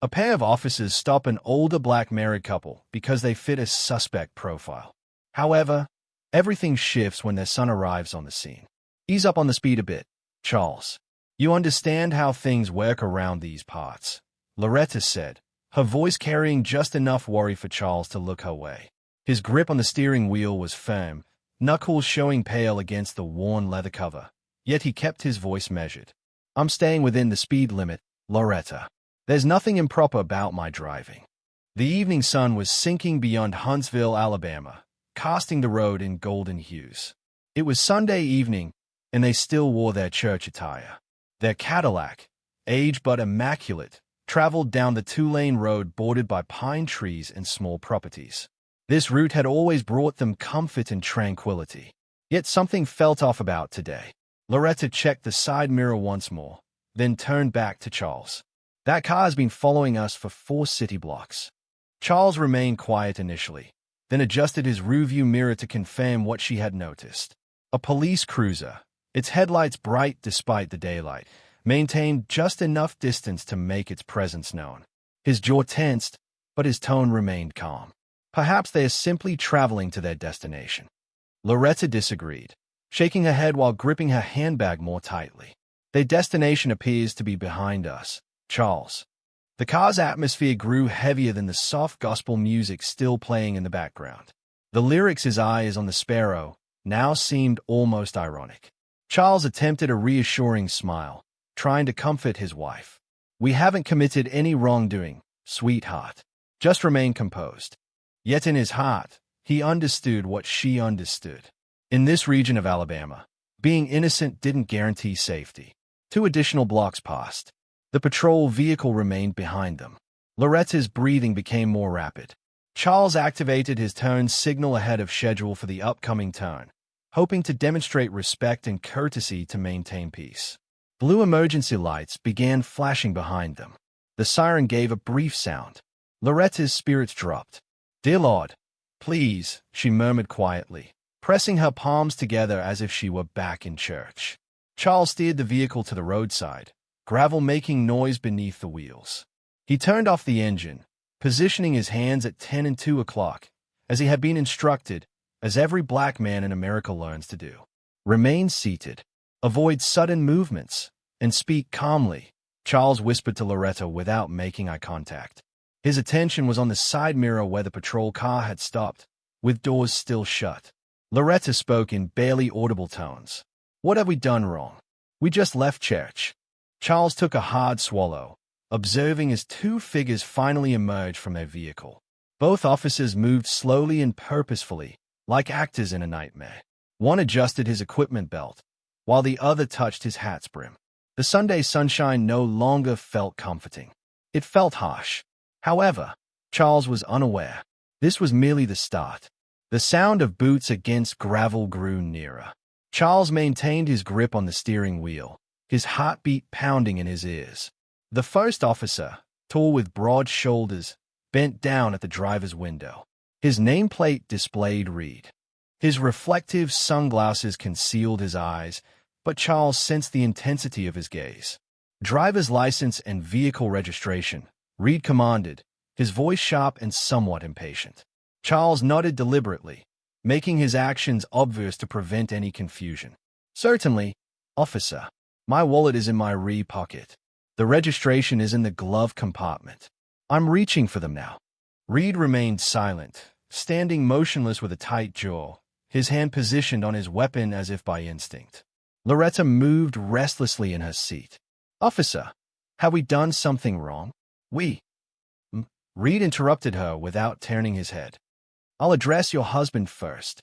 A pair of officers stop an older black married couple because they fit a suspect profile. However, everything shifts when their son arrives on the scene. Ease up on the speed a bit, Charles. You understand how things work around these parts, Loretta said, her voice carrying just enough worry for Charles to look her way. His grip on the steering wheel was firm, knuckles showing pale against the worn leather cover, yet he kept his voice measured. I'm staying within the speed limit, Loretta. There's nothing improper about my driving. The evening sun was sinking beyond Huntsville, Alabama, casting the road in golden hues. It was Sunday evening, and they still wore their church attire. Their Cadillac, aged but immaculate, traveled down the two-lane road bordered by pine trees and small properties. This route had always brought them comfort and tranquility. Yet something felt off about today. Loretta checked the side mirror once more, then turned back to Charles. That car has been following us for 4 city blocks. Charles remained quiet initially, then adjusted his rearview mirror to confirm what she had noticed. A police cruiser, its headlights bright despite the daylight, maintained just enough distance to make its presence known. His jaw tensed, but his tone remained calm. Perhaps they are simply traveling to their destination. Loretta disagreed, shaking her head while gripping her handbag more tightly. Their destination appears to be behind us, Charles. The car's atmosphere grew heavier than the soft gospel music still playing in the background. The lyrics "His eye is on the sparrow" now seemed almost ironic. Charles attempted a reassuring smile, trying to comfort his wife. We haven't committed any wrongdoing, sweetheart. Just remain composed. Yet in his heart, he understood what she understood. In this region of Alabama, being innocent didn't guarantee safety. 2 additional blocks passed. The patrol vehicle remained behind them. Loretta's breathing became more rapid. Charles activated his turn signal ahead of schedule for the upcoming turn, hoping to demonstrate respect and courtesy to maintain peace. Blue emergency lights began flashing behind them. The siren gave a brief sound. Loretta's spirits dropped. "Dear Lord, please," she murmured quietly, pressing her palms together as if she were back in church. Charles steered the vehicle to the roadside, gravel making noise beneath the wheels. He turned off the engine, positioning his hands at 10 and 2 o'clock, as he had been instructed, as every black man in America learns to do. Remain seated, avoid sudden movements, and speak calmly, Charles whispered to Loretta without making eye contact. His attention was on the side mirror where the patrol car had stopped, with doors still shut. Loretta spoke in barely audible tones. "What have we done wrong? We just left church." Charles took a hard swallow, observing as 2 figures finally emerged from their vehicle. Both officers moved slowly and purposefully, like actors in a nightmare. One adjusted his equipment belt, while the other touched his hat's brim. The Sunday sunshine no longer felt comforting. It felt harsh. However, Charles was unaware. This was merely the start. The sound of boots against gravel grew nearer. Charles maintained his grip on the steering wheel, his heartbeat pounding in his ears. The first officer, tall with broad shoulders, bent down at the driver's window. His nameplate displayed "Reed." His reflective sunglasses concealed his eyes, but Charles sensed the intensity of his gaze. "Driver's license and vehicle registration," Reed commanded, his voice sharp and somewhat impatient. Charles nodded deliberately, making his actions obvious to prevent any confusion. "Certainly, officer. My wallet is in my rear pocket. The registration is in the glove compartment. I'm reaching for them now." Reed remained silent, standing motionless with a tight jaw, his hand positioned on his weapon as if by instinct. Loretta moved restlessly in her seat. "Officer, have we done something wrong?" "We—" Reed interrupted her without turning his head. "I'll address your husband first."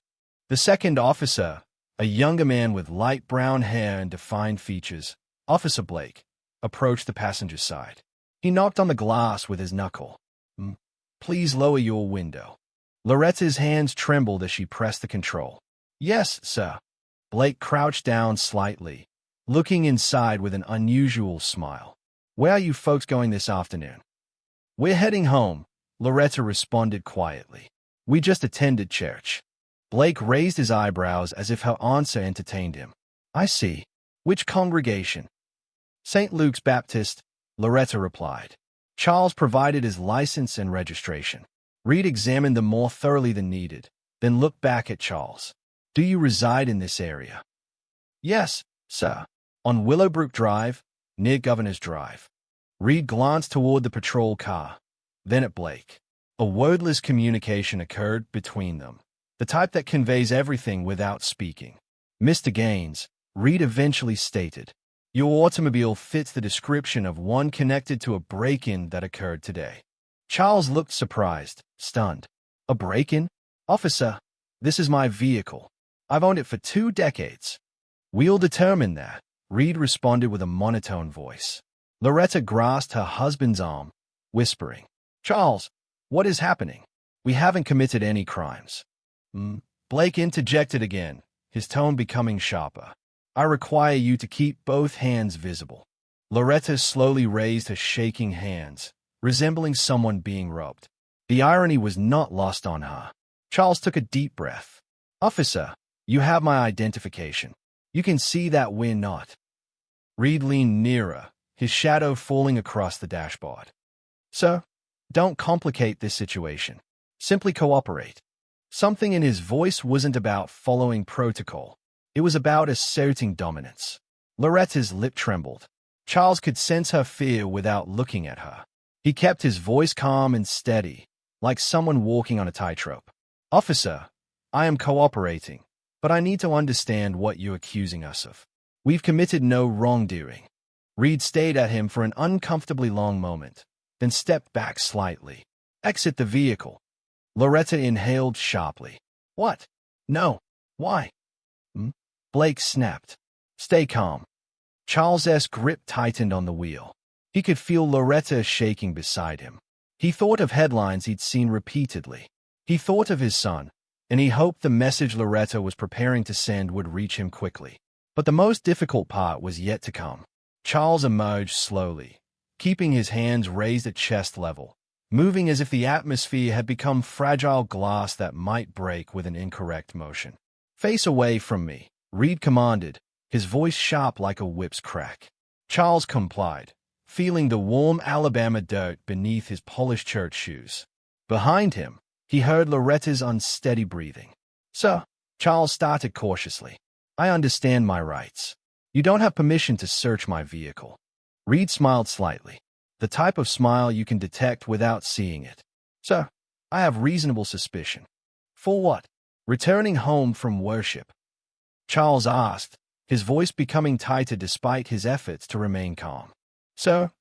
The second officer, a younger man with light brown hair and defined features, Officer Blake, approached the passenger side. He knocked on the glass with his knuckle. "Please lower your window." Loretta's hands trembled as she pressed the control. "Yes, sir." Blake crouched down slightly, looking inside with an unusual smile. "Where are you folks going this afternoon?" "We're heading home," Loretta responded quietly. "We just attended church." Blake raised his eyebrows as if her answer entertained him. "I see. Which congregation?" "St. Luke's Baptist," Loretta replied. Charles provided his license and registration. Reed examined them more thoroughly than needed, then looked back at Charles. Do you reside in this area? Yes, sir. On Willowbrook Drive, near Governor's Drive. Reed glanced toward the patrol car, then at Blake. A wordless communication occurred between them, the type that conveys everything without speaking. Mr. Gaines, Reed eventually stated, your automobile fits the description of one connected to a break-in that occurred today. Charles looked surprised, stunned. A break-in? Officer, this is my vehicle. I've owned it for 2 decades. We'll determine that, Reed responded with a monotone voice. Loretta grasped her husband's arm, whispering, Charles, what is happening? We haven't committed any crimes. Blake interjected again, his tone becoming sharper. I require you to keep both hands visible. Loretta slowly raised her shaking hands, resembling someone being robbed. The irony was not lost on her. Charles took a deep breath. Officer, you have my identification. You can see that we're not. Reed leaned nearer, his shadow falling across the dashboard. Sir, don't complicate this situation. Simply cooperate. Something in his voice wasn't about following protocol. It was about asserting dominance. Loretta's lip trembled. Charles could sense her fear without looking at her. He kept his voice calm and steady, like someone walking on a tightrope. Officer, I am cooperating, but I need to understand what you're accusing us of. We've committed no wrongdoing. Reed stayed at him for an uncomfortably long moment, then stepped back slightly. Exit the vehicle. Loretta inhaled sharply. What? No. Why? Blake snapped. Stay calm. Charles's grip tightened on the wheel. He could feel Loretta shaking beside him. He thought of headlines he'd seen repeatedly. He thought of his son, and he hoped the message Loretta was preparing to send would reach him quickly. But the most difficult part was yet to come. Charles emerged slowly, keeping his hands raised at chest level, moving as if the atmosphere had become fragile glass that might break with an incorrect motion. Face away from me, Reed commanded, his voice sharp like a whip's crack. Charles complied, feeling the warm Alabama dirt beneath his polished church shoes. Behind him, he heard Loretta's unsteady breathing. Sir, Charles started cautiously. I understand my rights. You don't have permission to search my vehicle. Reed smiled slightly, the type of smile you can detect without seeing it. Sir, I have reasonable suspicion. For what? Returning home from worship. Charles asked, his voice becoming tighter despite his efforts to remain calm. Sir,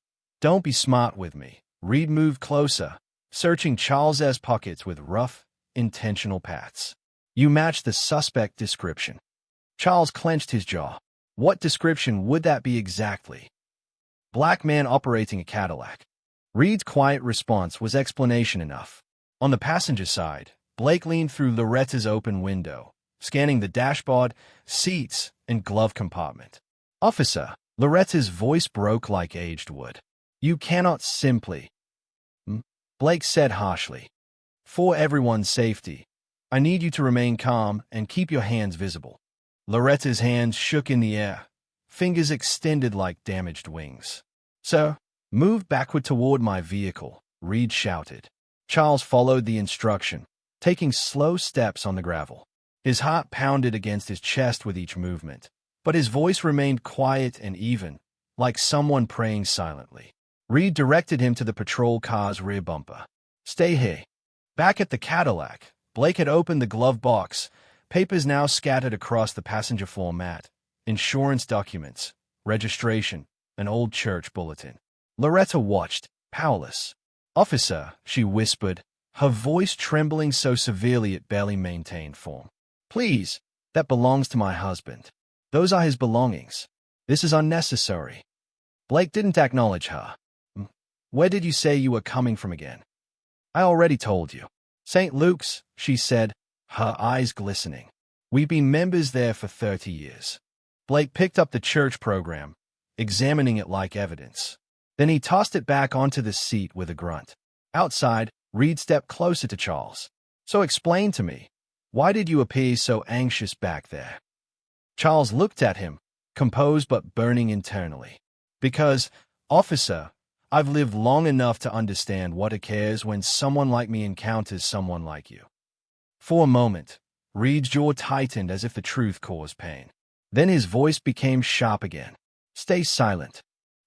don't be smart with me. Reed moved closer, searching Charles's pockets with rough, intentional pats. You match the suspect description. Charles clenched his jaw. What description would that be exactly? Black man operating a Cadillac. Reed's quiet response was explanation enough. On the passenger side, Blake leaned through Loretta's open window, scanning the dashboard, seats, and glove compartment. Officer, Loretta's voice broke like aged wood. You cannot simply... Blake said harshly. For everyone's safety, I need you to remain calm and keep your hands visible. Loretta's hands shook in the air, fingers extended like damaged wings. Sir, move backward toward my vehicle, Reed shouted. Charles followed the instruction, taking slow steps on the gravel. His heart pounded against his chest with each movement, but his voice remained quiet and even, like someone praying silently. Reed directed him to the patrol car's rear bumper. Stay here. Back at the Cadillac, Blake had opened the glove box, papers now scattered across the passenger floor mat, insurance documents, registration, an old church bulletin. Loretta watched, powerless. Officer, she whispered, her voice trembling so severely it barely maintained form. Please, that belongs to my husband. Those are his belongings. This is unnecessary. Blake didn't acknowledge her. Where did you say you were coming from again? I already told you. St. Luke's, she said, her eyes glistening. We've been members there for 30 years. Blake picked up the church program, examining it like evidence. Then he tossed it back onto the seat with a grunt. Outside, Reed stepped closer to Charles. So explain to me, why did you appear so anxious back there? Charles looked at him, composed but burning internally. Because, officer, I've lived long enough to understand what occurs when someone like me encounters someone like you. For a moment, Reed's jaw tightened as if the truth caused pain. Then his voice became sharp again. Stay silent.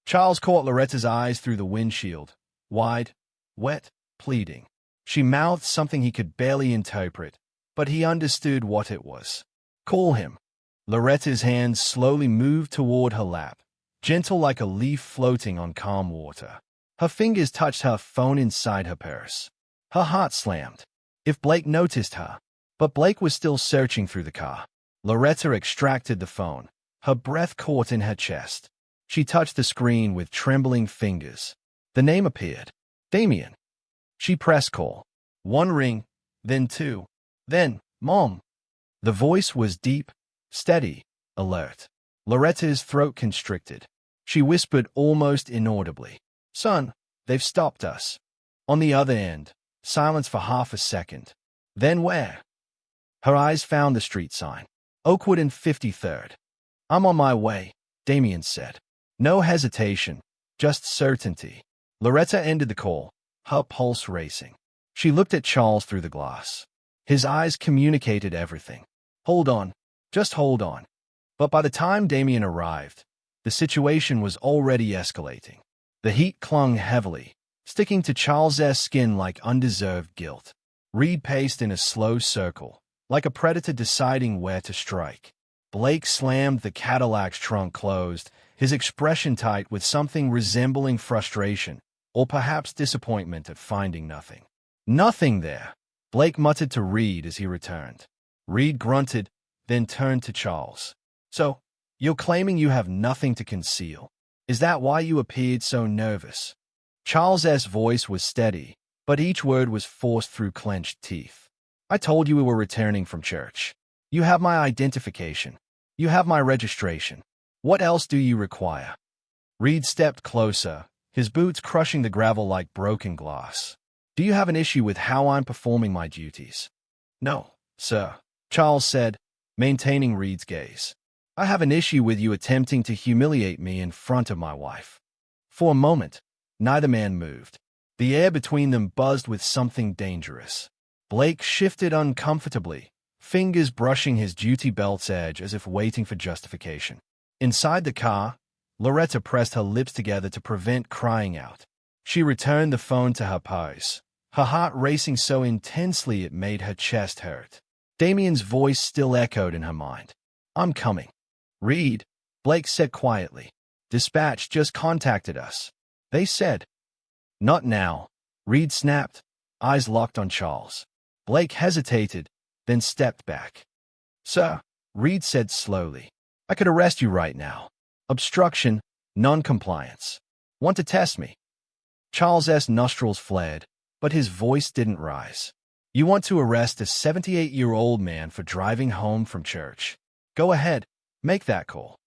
Charles caught Loretta's eyes through the windshield, wide, wet, pleading. She mouthed something he could barely interpret, but he understood what it was. Call him. Loretta's hands slowly moved toward her lap, gentle like a leaf floating on calm water. Her fingers touched her phone inside her purse. Her heart slammed. If Blake noticed her, but Blake was still searching through the car. Loretta extracted the phone, her breath caught in her chest. She touched the screen with trembling fingers. The name appeared. Damien. She pressed call. One ring, then two, then, Mom. The voice was deep, steady, alert. Loretta's throat constricted. She whispered almost inaudibly. Son, they've stopped us. On the other end, silence for half a second. Then where? Her eyes found the street sign. Oakwood and 53rd. I'm on my way, Damien said. No hesitation, just certainty. Loretta ended the call, her pulse racing. She looked at Charles through the glass. His eyes communicated everything. Hold on, just hold on. But by the time Damien arrived, the situation was already escalating. The heat clung heavily, sticking to Charles's skin like undeserved guilt. Reed paced in a slow circle, like a predator deciding where to strike. Blake slammed the Cadillac's trunk closed, his expression tight with something resembling frustration, or perhaps disappointment at finding nothing. Nothing there, Blake muttered to Reed as he returned. Reed grunted, then turned to Charles. So, you're claiming you have nothing to conceal. Is that why you appeared so nervous? Charles's voice was steady, but each word was forced through clenched teeth. I told you we were returning from church. You have my identification. You have my registration. What else do you require? Reed stepped closer, his boots crushing the gravel like broken glass. Do you have an issue with how I'm performing my duties? No, sir, Charles said, maintaining Reed's gaze. I have an issue with you attempting to humiliate me in front of my wife. For a moment, neither man moved. The air between them buzzed with something dangerous. Blake shifted uncomfortably, fingers brushing his duty belt's edge as if waiting for justification. Inside the car, Loretta pressed her lips together to prevent crying out. She returned the phone to her purse, her heart racing so intensely it made her chest hurt. Damien's voice still echoed in her mind. I'm coming. Reed, Blake said quietly. Dispatch just contacted us. They said. Not now, Reed snapped, eyes locked on Charles. Blake hesitated, then stepped back. Sir, Reed said slowly, I could arrest you right now. Obstruction, non-compliance. Want to test me? Charles's nostrils flared, but his voice didn't rise. You want to arrest a 78-year-old man for driving home from church. Go ahead, make that call.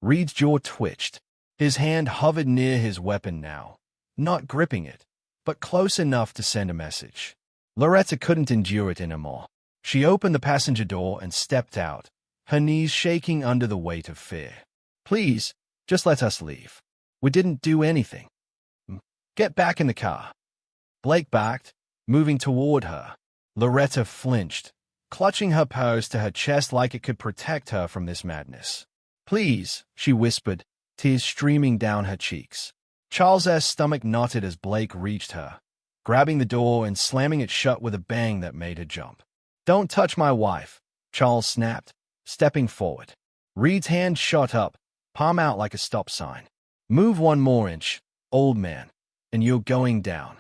Reed's jaw twitched. His hand hovered near his weapon now, not gripping it, but close enough to send a message. Loretta couldn't endure it anymore. She opened the passenger door and stepped out, her knees shaking under the weight of fear. Please, just let us leave. We didn't do anything. Get back in the car. Blake backed, moving toward her. Loretta flinched, clutching her purse to her chest like it could protect her from this madness. Please, she whispered, tears streaming down her cheeks. Charles's stomach knotted as Blake reached her, grabbing the door and slamming it shut with a bang that made her jump. Don't touch my wife, Charles snapped, stepping forward. Reed's hand shot up, palm out like a stop sign. Move one more inch, old man, and you're going down.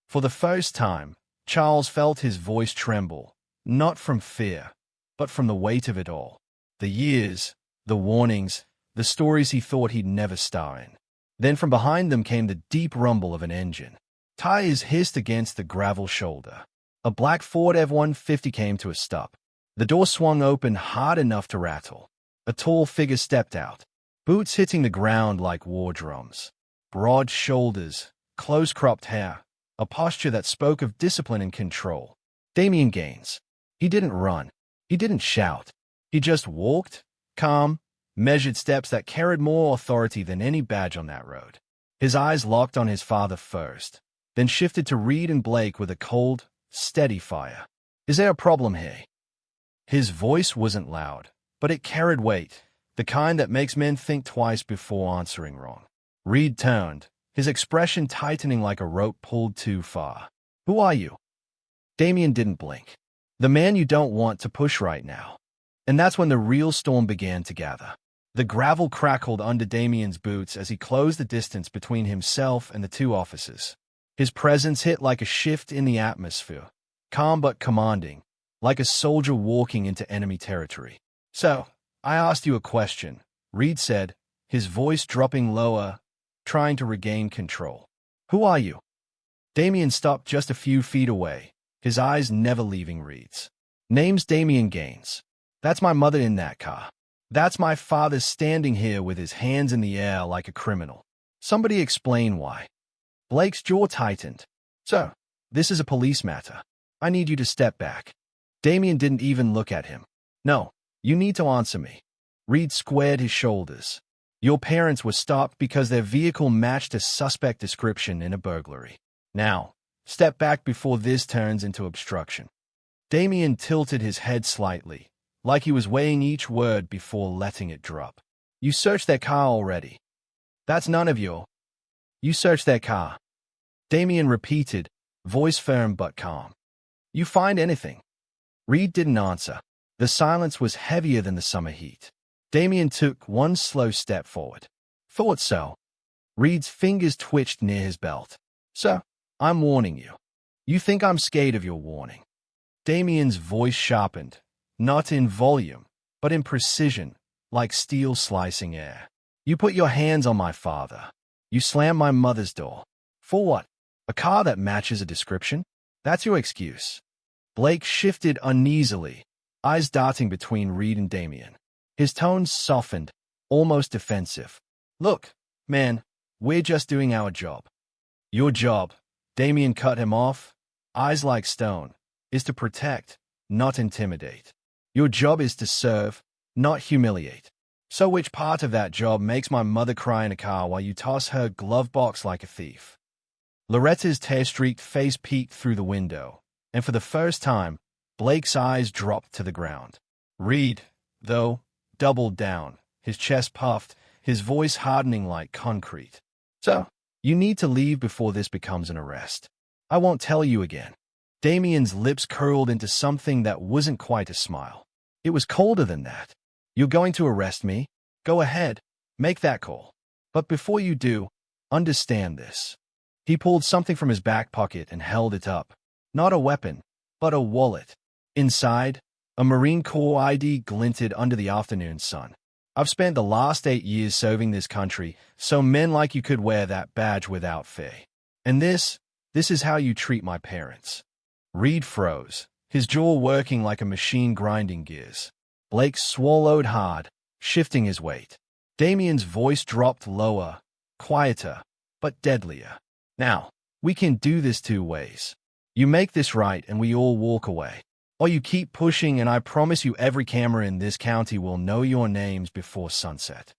For the first time, Charles felt his voice tremble, not from fear, but from the weight of it all. The years, the warnings, the stories he thought he'd never star in. Then from behind them came the deep rumble of an engine. Tires hissed against the gravel shoulder. A black Ford F-150 came to a stop. The door swung open hard enough to rattle. A tall figure stepped out, boots hitting the ground like war drums. Broad shoulders, close-cropped hair, a posture that spoke of discipline and control. Damien Gaines. He didn't run. He didn't shout. He just walked, calm, measured steps that carried more authority than any badge on that road. His eyes locked on his father first, then shifted to Reed and Blake with a cold, steady fire. Is there a problem here? His voice wasn't loud, but it carried weight, the kind that makes men think twice before answering wrong. Reed turned, his expression tightening like a rope pulled too far. Who are you? Damien didn't blink. The man you don't want to push right now. And that's when the real storm began to gather. The gravel crackled under Damien's boots as he closed the distance between himself and the two officers. His presence hit like a shift in the atmosphere, calm but commanding, like a soldier walking into enemy territory. So, I asked you a question, Reed said, his voice dropping lower, trying to regain control. Who are you? Damien stopped just a few feet away, his eyes never leaving Reed's. Name's Loretta Gaines. That's my mother in that car. That's my father standing here with his hands in the air like a criminal. Somebody explain why. Blake's jaw tightened. So, this is a police matter. I need you to step back. Damien didn't even look at him. No, you need to answer me. Reed squared his shoulders. Your parents were stopped because their vehicle matched a suspect description in a burglary. Now, step back before this turns into obstruction. Damien tilted his head slightly, like he was weighing each word before letting it drop. You searched their car already. That's none of your. You searched their car. Damien repeated, voice firm but calm. You find anything? Reed didn't answer. The silence was heavier than the summer heat. Damien took one slow step forward. Thought so. Reed's fingers twitched near his belt. So, I'm warning you. You think I'm scared of your warning. Damien's voice sharpened, not in volume, but in precision, like steel slicing air. You put your hands on my father. You slammed my mother's door. For what? A car that matches a description? That's your excuse. Blake shifted uneasily, eyes darting between Reed and Damien. His tone softened, almost defensive. Look, man, we're just doing our job. Your job, Damien cut him off, eyes like stone, is to protect, not intimidate. Your job is to serve, not humiliate. So which part of that job makes my mother cry in a car while you toss her glove box like a thief? Loretta's tear-streaked face peeked through the window, and for the first time, Blake's eyes dropped to the ground. Reed, though, doubled down, his chest puffed, his voice hardening like concrete. So, you need to leave before this becomes an arrest. I won't tell you again. Damien's lips curled into something that wasn't quite a smile. It was colder than that. You're going to arrest me? Go ahead, make that call. But before you do, understand this. He pulled something from his back pocket and held it up. Not a weapon, but a wallet. Inside, a Marine Corps ID glinted under the afternoon sun. I've spent the last 8 years serving this country, so men like you could wear that badge without fear. And this is how you treat my parents. Reed froze, his jaw working like a machine grinding gears. Blake swallowed hard, shifting his weight. Damien's voice dropped lower, quieter, but deadlier. Now, we can do this 2 ways. You make this right and we all walk away. Or you keep pushing and I promise you every camera in this county will know your names before sunset.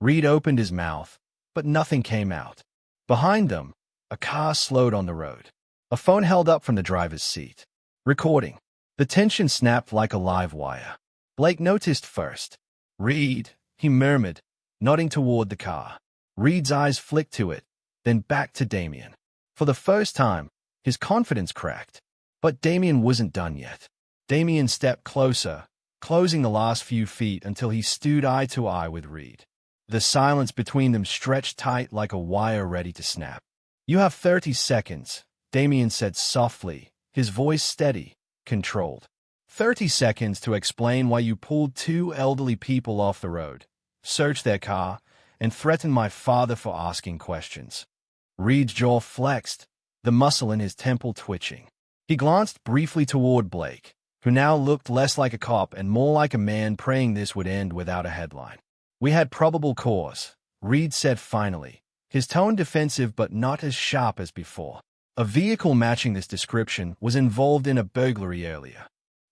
Reed opened his mouth, but nothing came out. Behind them, a car slowed on the road. A phone held up from the driver's seat. Recording. The tension snapped like a live wire. Blake noticed first. Reed, he murmured, nodding toward the car. Reed's eyes flicked to it, then back to Damien. For the first time, his confidence cracked. But Damien wasn't done yet. Damien stepped closer, closing the last few feet until he stood eye to eye with Reed. The silence between them stretched tight like a wire ready to snap. You have 30 seconds, Damien said softly, his voice steady, controlled. 30 seconds to explain why you pulled 2 elderly people off the road, searched their car, and threatened my father for asking questions. Reed's jaw flexed, the muscle in his temple twitching. He glanced briefly toward Blake, who now looked less like a cop and more like a man praying this would end without a headline. We had probable cause, Reed said finally, his tone defensive but not as sharp as before. A vehicle matching this description was involved in a burglary earlier.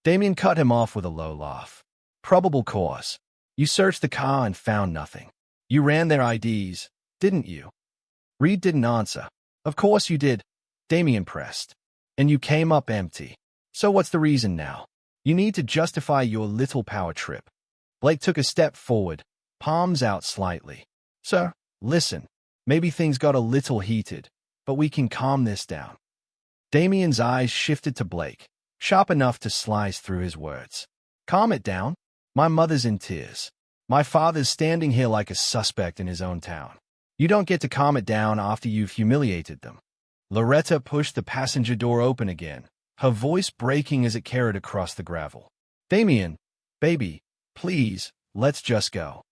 Damien cut him off with a low laugh. Probable cause. You searched the car and found nothing. You ran their IDs, didn't you? Reed didn't answer. Of course you did, Damien pressed. And you came up empty. So what's the reason now? You need to justify your little power trip. Blake took a step forward, palms out slightly. Sir, listen, maybe things got a little heated, but we can calm this down. Damien's eyes shifted to Blake, sharp enough to slice through his words. Calm it down? My mother's in tears. My father's standing here like a suspect in his own town. You don't get to calm it down after you've humiliated them. Loretta pushed the passenger door open again, her voice breaking as it carried across the gravel. Damien, baby, please, let's just go.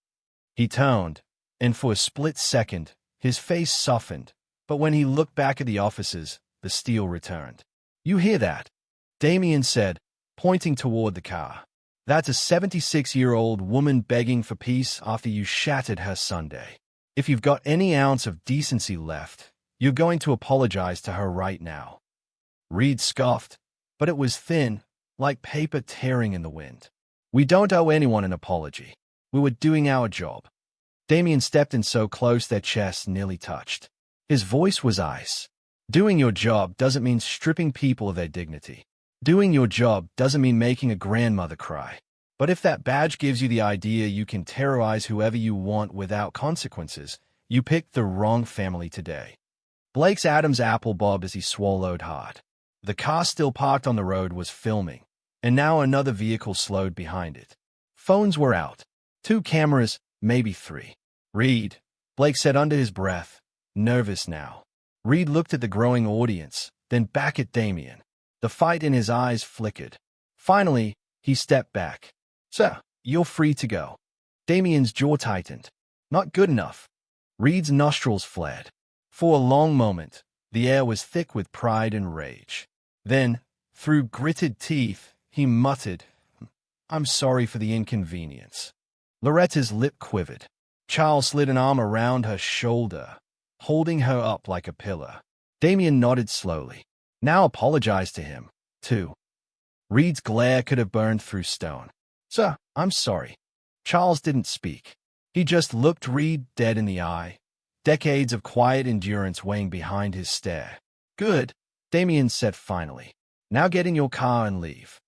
He toned, and for a split second, his face softened, but when he looked back at the officers, the steel returned. You hear that? Damien said, pointing toward the car. That's a 76-year-old woman begging for peace after you shattered her Sunday. If you've got any ounce of decency left, you're going to apologize to her right now. Reed scoffed, but it was thin, like paper tearing in the wind. We don't owe anyone an apology. We were doing our job. Damien stepped in so close their chests nearly touched. His voice was ice. Doing your job doesn't mean stripping people of their dignity. Doing your job doesn't mean making a grandmother cry. But if that badge gives you the idea you can terrorize whoever you want without consequences, you picked the wrong family today. Blake's Adam's apple bobbed as he swallowed hard. The car still parked on the road was filming, and now another vehicle slowed behind it. Phones were out. 2 cameras, maybe 3. Reed, Blake said under his breath, nervous now. Reed looked at the growing audience, then back at Damien. The fight in his eyes flickered. Finally, he stepped back. Sir, you're free to go. Damien's jaw tightened. Not good enough. Reed's nostrils flared. For a long moment, the air was thick with pride and rage. Then, through gritted teeth, he muttered, I'm sorry for the inconvenience. Loretta's lip quivered. Charles slid an arm around her shoulder, holding her up like a pillar. Damien nodded slowly. Now apologize to him, too. Reed's glare could have burned through stone. Sir, I'm sorry. Charles didn't speak. He just looked Reed dead in the eye, decades of quiet endurance weighing behind his stare. Good, Damien said finally. Now get in your car and leave.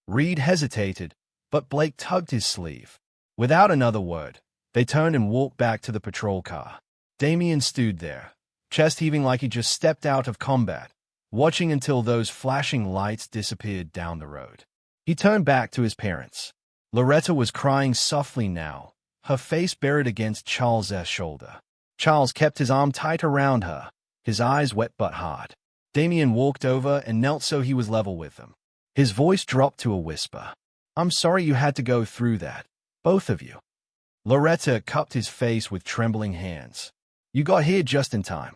Reed hesitated, but Blake tugged his sleeve. Without another word, they turned and walked back to the patrol car. Damien stood there, chest heaving like he just stepped out of combat, watching until those flashing lights disappeared down the road. He turned back to his parents. Loretta was crying softly now, her face buried against Charles's shoulder. Charles kept his arm tight around her, his eyes wet but hard. Damien walked over and knelt so he was level with them. His voice dropped to a whisper. I'm sorry you had to go through that, both of you. Loretta cupped his face with trembling hands. You got here just in time.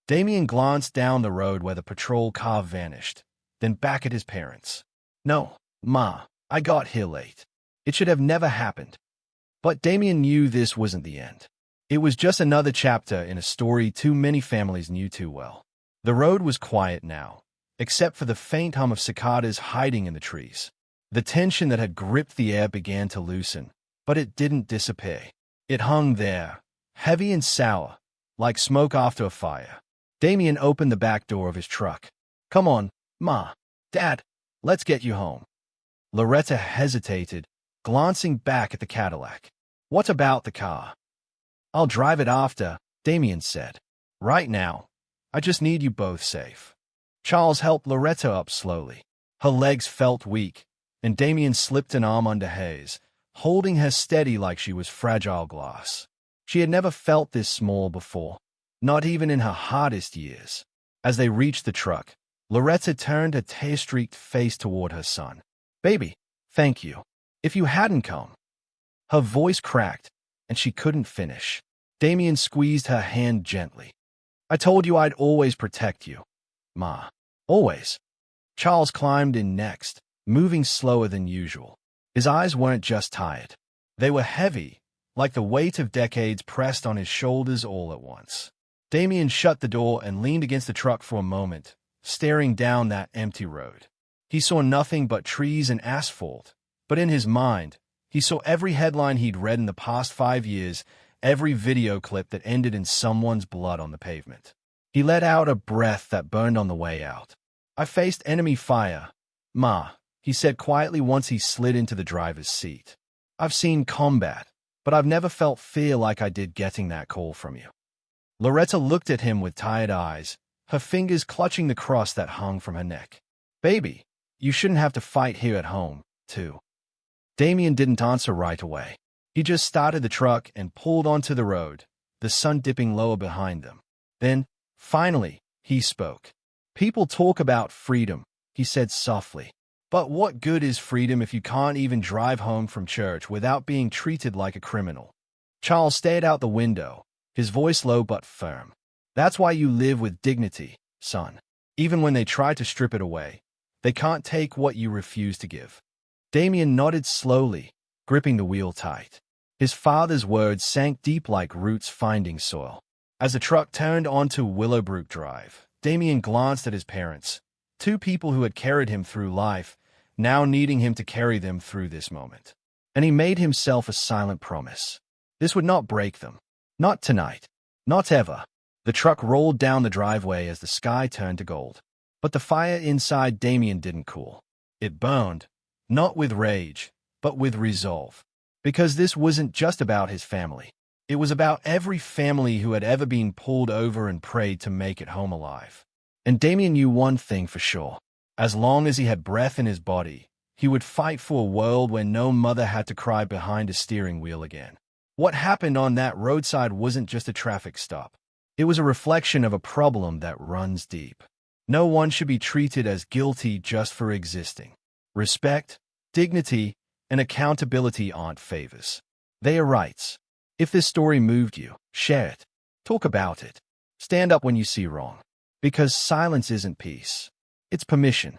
Damien glanced down the road where the patrol car vanished, then back at his parents. No, Ma, I got here late. It should have never happened. But Damien knew this wasn't the end. It was just another chapter in a story too many families knew too well. The road was quiet now, except for the faint hum of cicadas hiding in the trees. The tension that had gripped the air began to loosen, but it didn't disappear. It hung there, heavy and sour, like smoke after a fire. Damien opened the back door of his truck. Come on, Ma, Dad, let's get you home. Loretta hesitated, glancing back at the Cadillac. What about the car? I'll drive it after, Damien said. Right now, I just need you both safe. Charles helped Loretta up slowly. Her legs felt weak, and Damien slipped an arm under hers, holding her steady like she was fragile glass. She had never felt this small before, not even in her hardest years. As they reached the truck, Loretta turned a tear-streaked face toward her son. Baby, thank you. If you hadn't come. Her voice cracked, and she couldn't finish. Damien squeezed her hand gently. I told you I'd always protect you, Ma. Always. Charles climbed in next, moving slower than usual. His eyes weren't just tired. They were heavy, like the weight of decades pressed on his shoulders all at once. Damien shut the door and leaned against the truck for a moment, staring down that empty road. He saw nothing but trees and asphalt, but in his mind, he saw every headline he'd read in the past 5 years every video clip that ended in someone's blood on the pavement. He let out a breath that burned on the way out. I faced enemy fire, Ma, he said quietly once he slid into the driver's seat. I've seen combat, but I've never felt fear like I did getting that call from you. Loretta looked at him with tired eyes, her fingers clutching the cross that hung from her neck. Baby, you shouldn't have to fight here at home, too. Damien didn't answer right away. He just started the truck and pulled onto the road, the sun dipping lower behind them. Then, finally, he spoke. People talk about freedom, he said softly. But what good is freedom if you can't even drive home from church without being treated like a criminal? Charles stared out the window, his voice low but firm. That's why you live with dignity, son. Even when they try to strip it away, they can't take what you refuse to give. Damien nodded slowly, gripping the wheel tight. His father's words sank deep like roots finding soil. As the truck turned onto Willowbrook Drive, Damien glanced at his parents, two people who had carried him through life, now needing him to carry them through this moment. And he made himself a silent promise. This would not break them. Not tonight. Not ever. The truck rolled down the driveway as the sky turned to gold. But the fire inside Damien didn't cool. It burned, not with rage, but with resolve. Because this wasn't just about his family. It was about every family who had ever been pulled over and prayed to make it home alive. And Damien knew one thing for sure. As long as he had breath in his body, he would fight for a world where no mother had to cry behind a steering wheel again. What happened on that roadside wasn't just a traffic stop. It was a reflection of a problem that runs deep. No one should be treated as guilty just for existing. Respect, dignity, and accountability aren't favors. They are rights. If this story moved you, share it. Talk about it. Stand up when you see wrong. Because silence isn't peace. It's permission.